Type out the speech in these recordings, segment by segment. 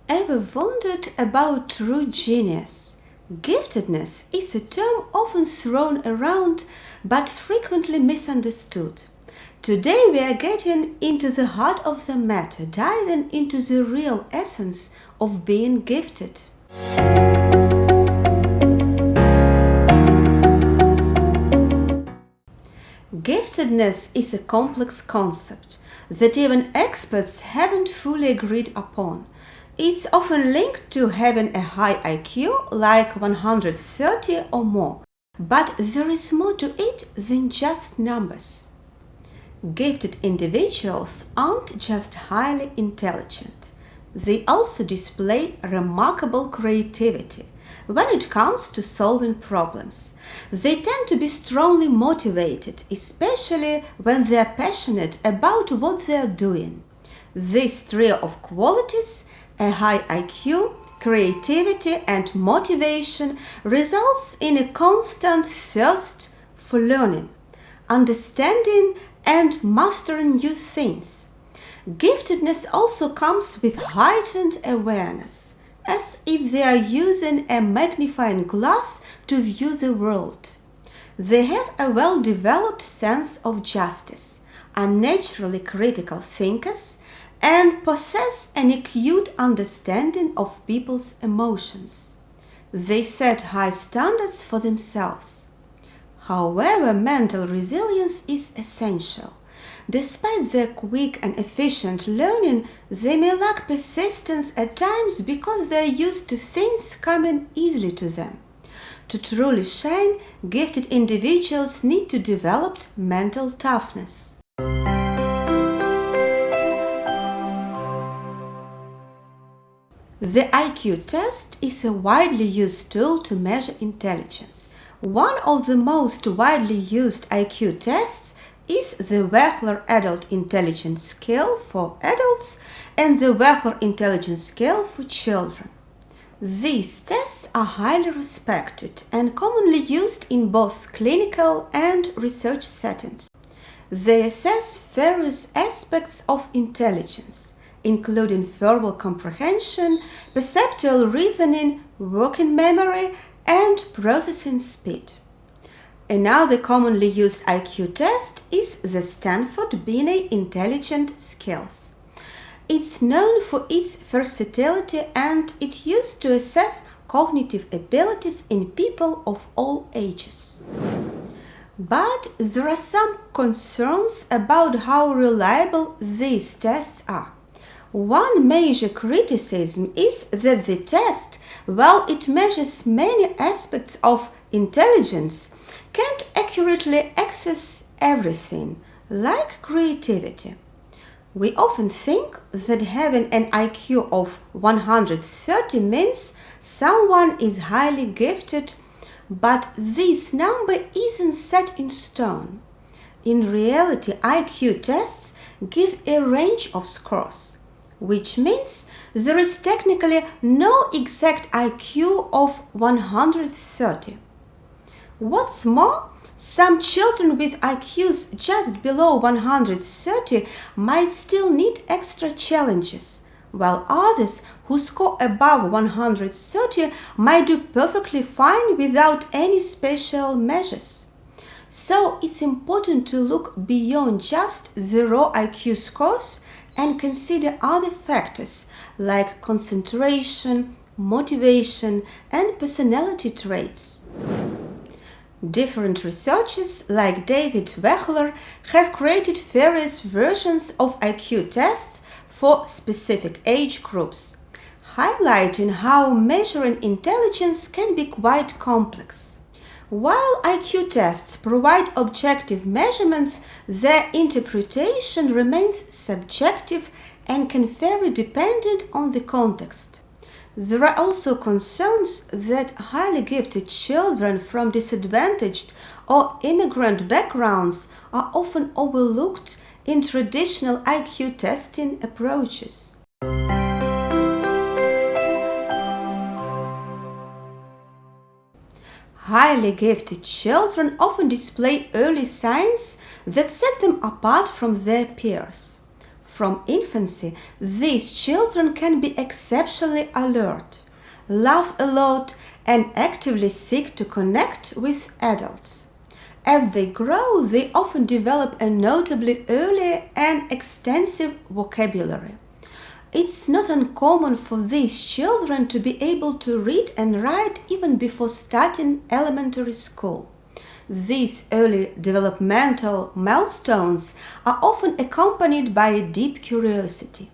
Ever wondered about true genius? Giftedness is a term often thrown around but frequently misunderstood. Today we are getting into the heart of the matter, diving into the real essence of being gifted. Giftedness is a complex concept that even experts haven't fully agreed upon. It's often linked to having a high IQ, like 130 or more, but there is more to it than just numbers. Gifted individuals aren't just highly intelligent. They also display remarkable creativity when it comes to solving problems. They tend to be strongly motivated, especially when they are passionate about what they are doing. This trio of qualities, a high IQ, creativity, and motivation, results in a constant thirst for learning, understanding, and mastering new things. Giftedness also comes with heightened awareness, as if they are using a magnifying glass to view the world. They have a well-developed sense of justice, are naturally critical thinkers, and possess an acute understanding of people's emotions. They set high standards for themselves. However, mental resilience is essential. Despite their quick and efficient learning, they may lack persistence at times because they are used to things coming easily to them. To truly shine, gifted individuals need to develop mental toughness. The IQ test is a widely used tool to measure intelligence. One of the most widely used IQ tests is the Wechsler Adult Intelligence Scale for adults and the Wechsler Intelligence Scale for children. These tests are highly respected and commonly used in both clinical and research settings. They assess various aspects of intelligence, including verbal comprehension, perceptual reasoning, working memory, and processing speed. Another commonly used IQ test is the Stanford Binet Intelligence Scales. It's known for its versatility and it's used to assess cognitive abilities in people of all ages. But there are some concerns about how reliable these tests are. One major criticism is that the test, while it measures many aspects of intelligence, can't accurately access everything, like creativity. We often think that having an IQ of 130 means someone is highly gifted, but this number isn't set in stone. In reality, IQ tests give a range of scores, which means there is technically no exact IQ of 130. What's more, some children with IQs just below 130 might still need extra challenges, while others who score above 130 might do perfectly fine without any special measures. So it's important to look beyond just the raw IQ scores and consider other factors like concentration, motivation, and personality traits. Different researchers like David Wechsler have created various versions of IQ tests for specific age groups, highlighting how measuring intelligence can be quite complex. While IQ tests provide objective measurements, their interpretation remains subjective and can vary dependent on the context. There are also concerns that highly gifted children from disadvantaged or immigrant backgrounds are often overlooked in traditional IQ testing approaches. Highly gifted children often display early signs that set them apart from their peers. From infancy, these children can be exceptionally alert, laugh a lot, and actively seek to connect with adults. As they grow, they often develop a notably early and extensive vocabulary. It's not uncommon for these children to be able to read and write even before starting elementary school. These early developmental milestones are often accompanied by a deep curiosity.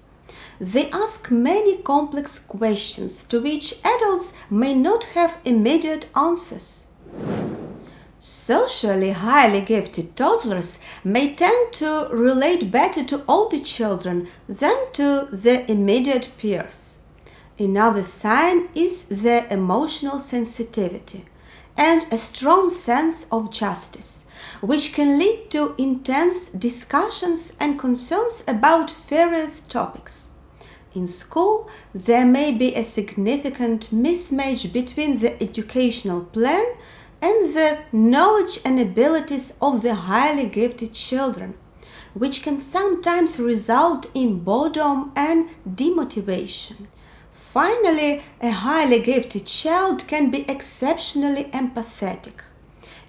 They ask many complex questions to which adults may not have immediate answers. Socially highly gifted toddlers may tend to relate better to older children than to their immediate peers. Another sign is their emotional sensitivity and a strong sense of justice, which can lead to intense discussions and concerns about various topics. In school, there may be a significant mismatch between the educational plan and the knowledge and abilities of the highly gifted children, which can sometimes result in boredom and demotivation. Finally, a highly gifted child can be exceptionally empathetic,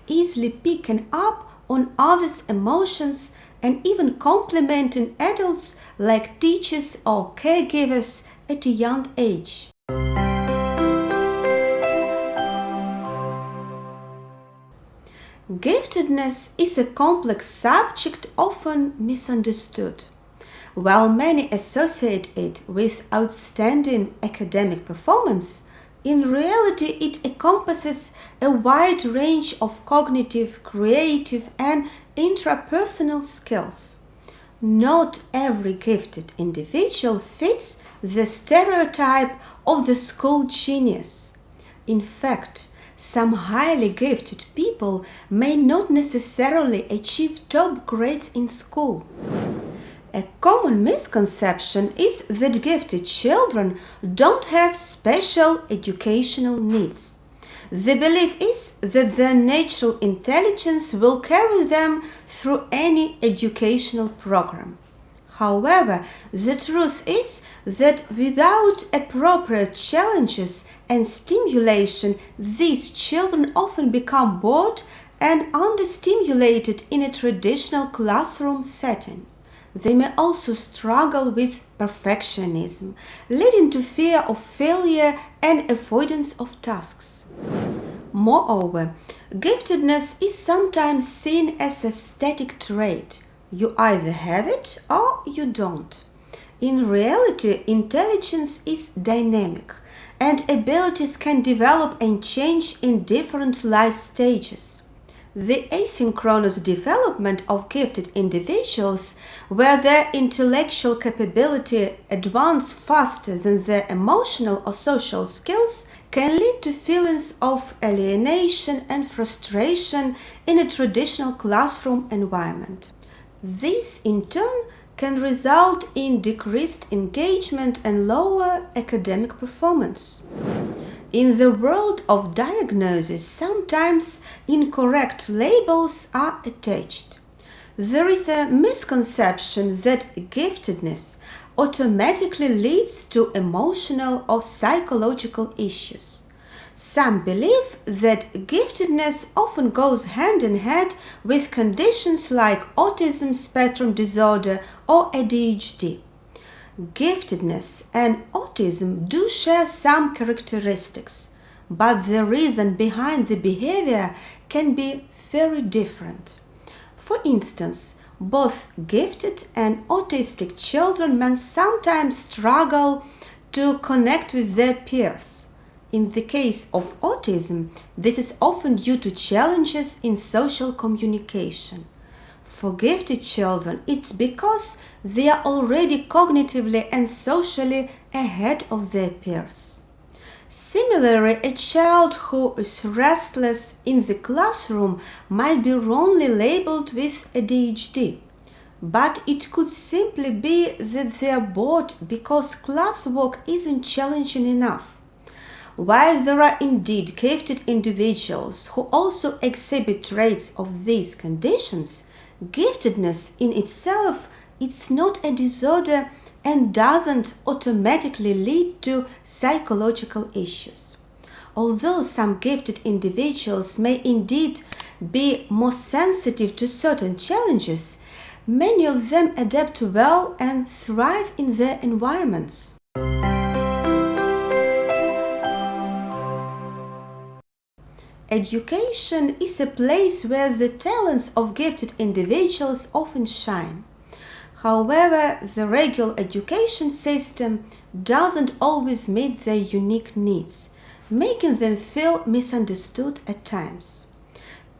easily picking up on others' emotions and even complimenting adults like teachers or caregivers at a young age. Giftedness is a complex subject often misunderstood. While many associate it with outstanding academic performance, in reality it encompasses a wide range of cognitive, creative, and intrapersonal skills. Not every gifted individual fits the stereotype of the school genius. In fact, some highly gifted people may not necessarily achieve top grades in school. A common misconception is that gifted children don't have special educational needs. The belief is that their natural intelligence will carry them through any educational program. However, the truth is that without appropriate challenges and stimulation, these children often become bored and understimulated in a traditional classroom setting. They may also struggle with perfectionism, leading to fear of failure and avoidance of tasks. Moreover, giftedness is sometimes seen as a static trait. You either have it or you don't. In reality, intelligence is dynamic, and abilities can develop and change in different life stages. The asynchronous development of gifted individuals, where their intellectual capability advances faster than their emotional or social skills, can lead to feelings of alienation and frustration in a traditional classroom environment. This, in turn, can result in decreased engagement and lower academic performance. In the world of diagnosis, sometimes incorrect labels are attached. There is a misconception that giftedness automatically leads to emotional or psychological issues. Some believe that giftedness often goes hand in hand with conditions like autism spectrum disorder or ADHD. Giftedness and autism do share some characteristics, but the reason behind the behavior can be very different. For instance, both gifted and autistic children may sometimes struggle to connect with their peers. In the case of autism, this is often due to challenges in social communication. For gifted children, it's because they are already cognitively and socially ahead of their peers. Similarly, a child who is restless in the classroom might be wrongly labeled with ADHD, but it could simply be that they are bored because classwork isn't challenging enough. While there are indeed gifted individuals who also exhibit traits of these conditions, giftedness in itself It's not a disorder and doesn't automatically lead to psychological issues. Although some gifted individuals may indeed be more sensitive to certain challenges, many of them adapt well and thrive in their environments. Education is a place where the talents of gifted individuals often shine. However, the regular education system doesn't always meet their unique needs, making them feel misunderstood at times.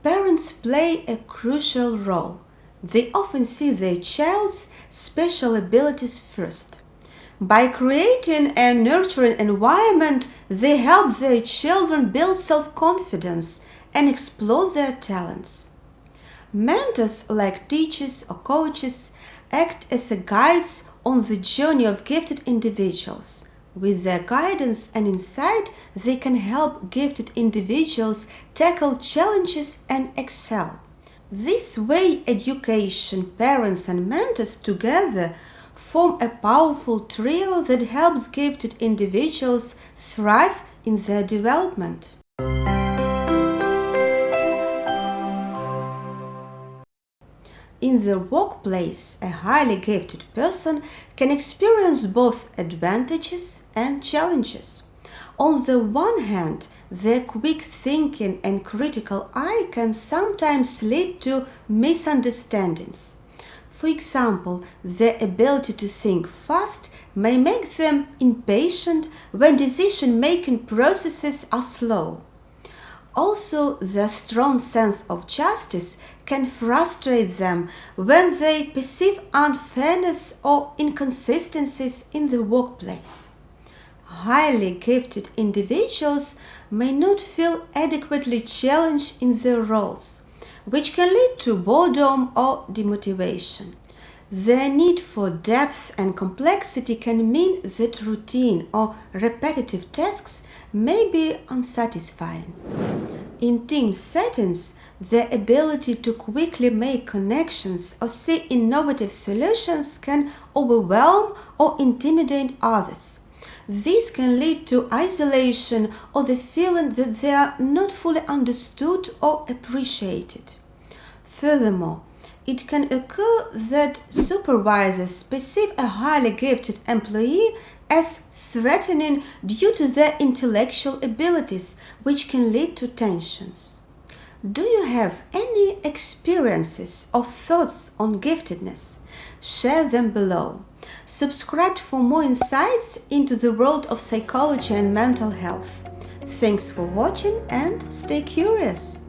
Parents play a crucial role. They often see their child's special abilities first. By creating a nurturing environment, they help their children build self-confidence and explore their talents. Mentors, like teachers or coaches, act as guides on the journey of gifted individuals. With their guidance and insight, they can help gifted individuals tackle challenges and excel. This way, education, parents, and mentors together form a powerful trio that helps gifted individuals thrive in their development. In the workplace, a highly gifted person can experience both advantages and challenges. On the one hand, their quick thinking and critical eye can sometimes lead to misunderstandings. For example, their ability to think fast may make them impatient when decision-making processes are slow. Also, their strong sense of justice can frustrate them when they perceive unfairness or inconsistencies in the workplace. Highly gifted individuals may not feel adequately challenged in their roles, which can lead to boredom or demotivation. Their need for depth and complexity can mean that routine or repetitive tasks may be unsatisfying. In team settings, their ability to quickly make connections or see innovative solutions can overwhelm or intimidate others. This can lead to isolation or the feeling that they are not fully understood or appreciated. Furthermore, it can occur that supervisors perceive a highly gifted employee as threatening due to their intellectual abilities, which can lead to tensions. Do you have any experiences or thoughts on giftedness? Share them below. Subscribe for more insights into the world of psychology and mental health. Thanks for watching and stay curious!